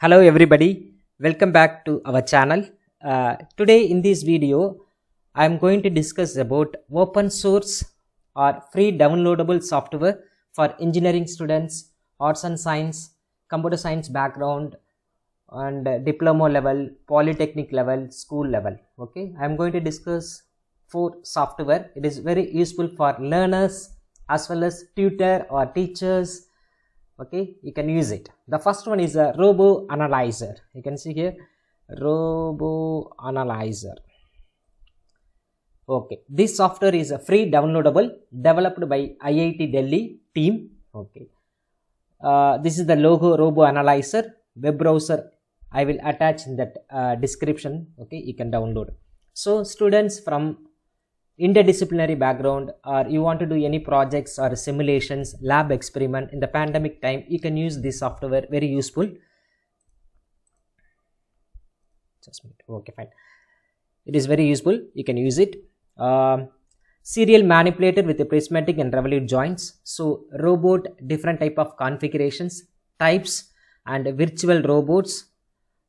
Hello everybody, welcome back to our channel. Today in this video I am going to discuss about open source or free downloadable software for engineering students, arts and science, computer science background and diploma level, polytechnic level, school level. Okay, I am going to discuss 4 software. It is very useful for learners as well as tutor or teachers. Okay, you can use it. The first one is a Robo Analyzer. You can see here Robo Analyzer. Okay, this software is a free downloadable, developed by IIT Delhi team. Okay, this is the logo Robo Analyzer. Web browser I will attach in that description. Okay, you can download. So students from interdisciplinary background, or you want to do any projects or simulations, lab experiment in the pandemic time, you can use this software. Very useful. Just a minute. Okay, fine. It is very useful. You can use it. Serial manipulator with a prismatic and revolute joints. So robot, different type of configurations, types and virtual robots.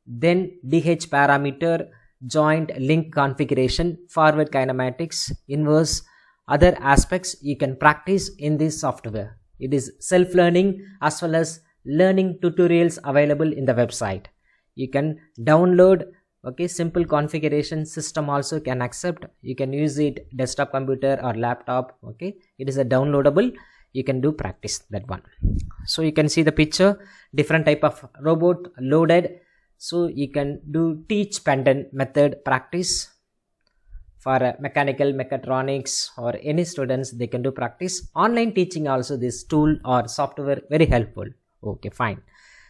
Then DH parameter, joint, link configuration, forward kinematics, inverse, other aspects you can practice in this software. It is self-learning as well as learning tutorials available in the website. You can download. Okay, simple configuration, system also can accept. You can use it desktop computer or laptop. Okay, it is a downloadable. You can do practice that one. So you can see the picture, different type of robot loaded. So you can do teach pendant method practice for mechanical, mechatronics or any students, they can do practice. Online teaching also, this tool or software very helpful. Okay, fine.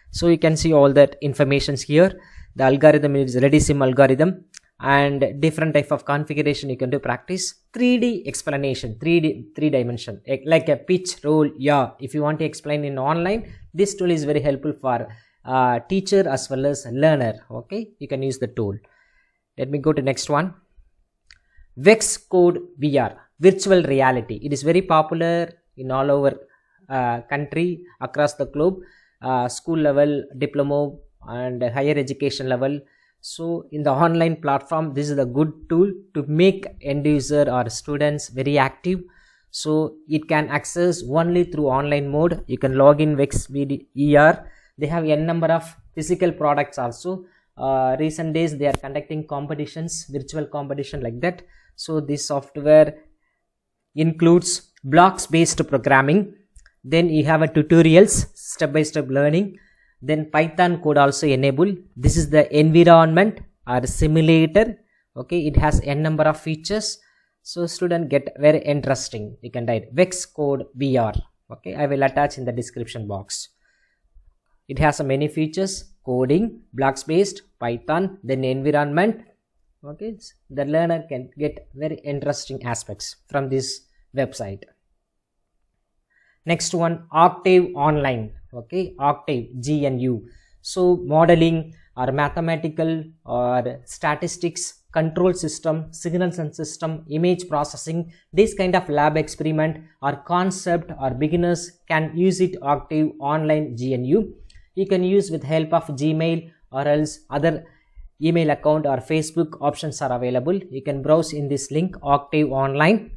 So you can see all that informations here. The algorithm is ReadySim algorithm and different type of configuration you can do practice. 3D explanation, 3 dimension, like a pitch, roll, yeah. If you want to explain in online, this tool is very helpful for teacher as well as learner. Okay, you can use the tool. Let me go to next one. Vex Code VR, virtual reality. It is very popular in all over country, across the globe, school level, diploma and higher education level. So in the online platform, this is a good tool to make end user or students very active. So it can access only through online mode. You can log in Vex VR. They have a number of physical products also. Recent days they are conducting competitions, virtual competition like that. So this software includes blocks based programming. Then you have a tutorials, step by step learning. Then Python code also enable. This is the environment or simulator. Okay, it has a number of features. So student get very interesting. You can write Vex Code VR. Okay, I will attach in the description box. It has many features: coding, blocks based, Python, then environment. Okay, the learner can get very interesting aspects from this website. Next one, Octave Online. Okay, Octave GNU. So modeling or mathematical or statistics, control system, signals and system, image processing, this kind of lab experiment or concept or beginners can use it. Octave Online GNU. You can use with help of Gmail or else other email account or Facebook options are available. You can browse in this link, Octave Online.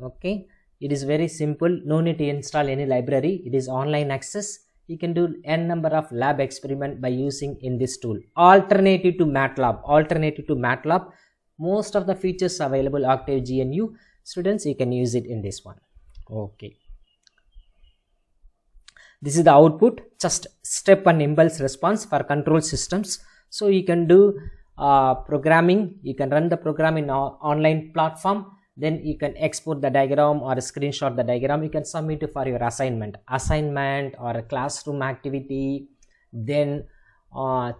Okay, it is very simple. No need to install any library. It is online access. You can do n number of lab experiment by using in this tool. Alternative to MATLAB. Most of the features available Octave GNU. Students, you can use it in this one. Okay. This is the output, just step and impulse response for control systems. So you can do programming. You can run the program in online platform. Then you can export the diagram or screenshot the diagram. You can submit it for your assignment or a classroom activity. Then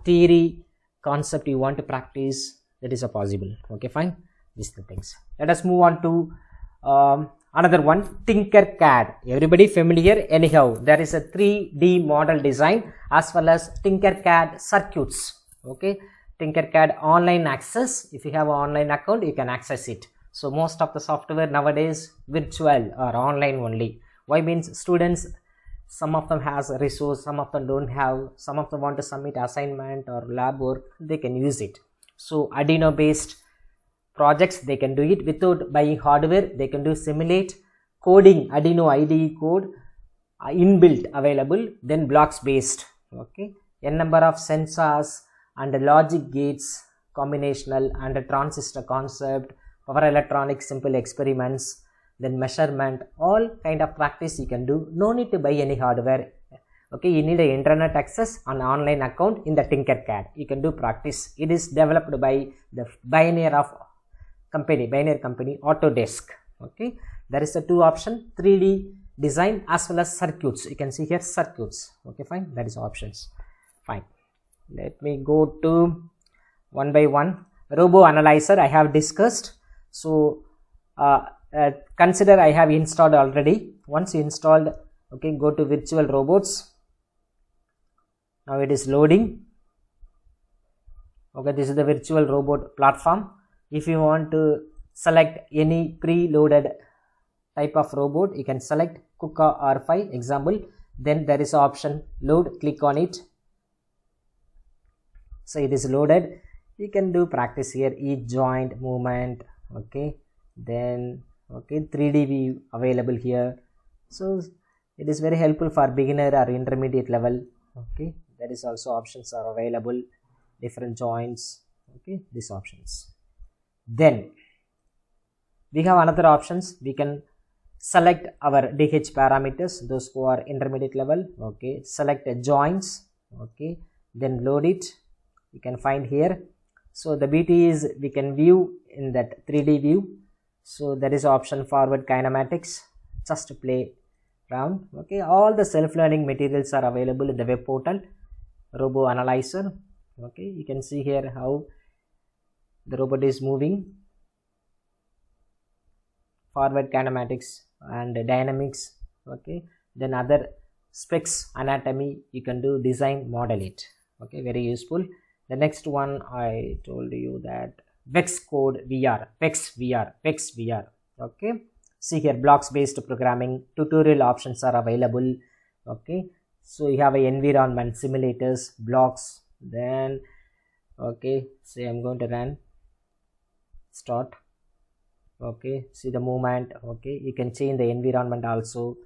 theory concept you want to practice, that is a possible. Okay, fine. These are the things. Let us move on to another one, Tinkercad. Everybody familiar? Anyhow, there is a 3D model design as well as Tinkercad circuits. Okay, Tinkercad online access. If you have an online account, you can access it. So most of the software nowadays virtual or online only. Why? Means students some of them has a resource, some of them don't have, some of them want to submit assignment or lab work, they can use it. So Arduino based projects, they can do it without buying hardware. They can do simulate coding, Arduino IDE code inbuilt available, then blocks based. Okay, n number of sensors and logic gates, combinational and transistor concept, power electronics, simple experiments, then measurement, all kind of practice you can do. No need to buy any hardware. Okay, you need an internet access on online account in the Tinkercad. You can do practice. It is developed by the pioneer company Autodesk. Okay, there is a two option, 3D design as well as circuits. You can see here circuits. Okay, fine, that is options. Fine, let me go to one by one. Robo analyzer I have discussed. So consider I have installed already. Once you installed, okay, go to virtual robots. Now it is loading. Okay, this is the virtual robot platform. If you want to select any preloaded type of robot, you can select KUKA R5 example. Then there is an option load, click on it. So it is loaded. You can do practice here, each joint movement. Okay, then okay, 3D view available here. So it is very helpful for beginner or intermediate level. Okay, there is also options are available, different joints. Okay, these options. Then we have another options. We can select our DH parameters, those who are intermediate level. Okay, select joints. Okay, then load it. You can find here. So the BT is we can view in that 3D view. So there is option forward kinematics, just to play around. Okay, all the self-learning materials are available in the web portal Robo Analyzer. Okay, you can see here how the robot is moving, forward kinematics and dynamics. Okay, then other specs, anatomy, you can do design, model it. Okay, very useful. The next one I told you that Vex Code VR, Vex VR. Okay, see here blocks based programming, tutorial options are available. Okay, so you have a environment, simulators, blocks. Then okay, say I'm going to run, start. Okay, see the movement. Okay, you can change the environment also.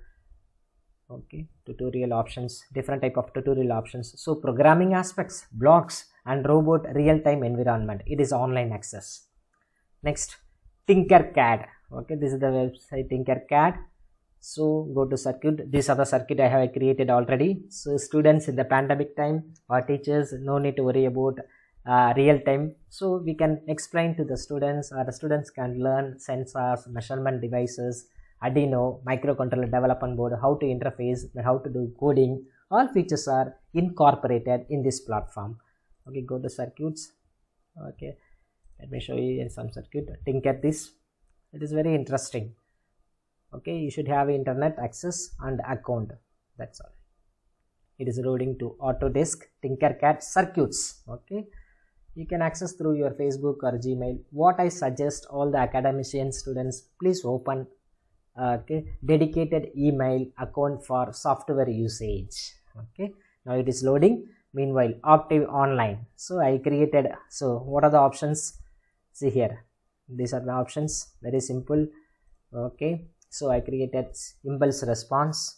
Okay, tutorial options, different type of tutorial options. So programming aspects, blocks and robot real-time environment, it is online access. Next, Tinkercad. Okay, this is the website Tinkercad. So go to circuit. These are the circuit I have created already. So students in the pandemic time or teachers, no need to worry about real time. So we can explain to the students, or the students can learn sensors, measurement devices, Arduino, microcontroller development board, how to interface, how to do coding. All features are incorporated in this platform. Okay, go to circuits. Okay, let me show you in some circuit. Tinker this. It is very interesting. Okay, you should have internet access and account. That's all. It is loading to Autodesk Tinkercad circuits. Okay, you can access through your Facebook or Gmail. What I suggest all the academician students, please open dedicated email account for software usage. Okay, now it is loading. Meanwhile, Octave Online. So I created. So what are the options? See here. These are the options. Very simple. Okay. So I created impulse response.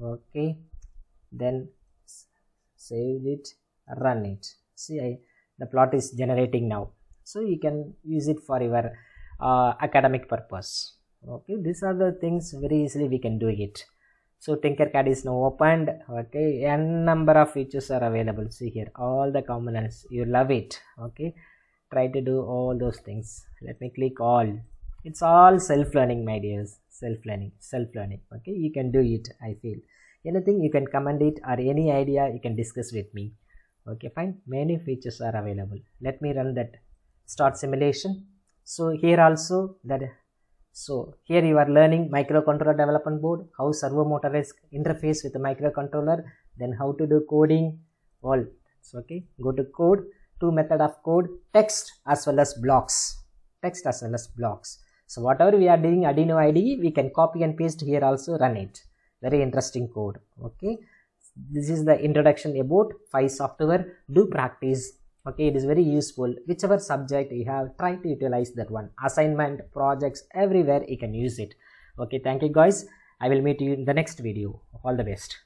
Okay. Then save it, run it. See, the plot is generating now. So you can use it for your academic purpose. Okay, these are the things very easily we can do it. So Tinkercad is now opened. Okay, n number of features are available. See here, all the components. You love it. Okay, try to do all those things. Let me click all. It's all self-learning, my dears. Self-learning. Okay, you can do it. I feel anything you can comment it, or any idea you can discuss with me. Okay, fine. Many features are available. Let me run that start simulation. So here also that. So here you are learning microcontroller development board, how servo motor is interface with the microcontroller, then how to do coding, all. So okay, go to code, two method of code, text as well as blocks. So whatever we are doing Arduino IDE, we can copy and paste here also, run it. very interesting code. Okay, this is the introduction about Phi software. Do practice. Okay, it is very useful. Whichever subject you have, try to utilize that one. Assignment, projects, everywhere you can use it. Okay, thank you guys. I will meet you in the next video. All the best.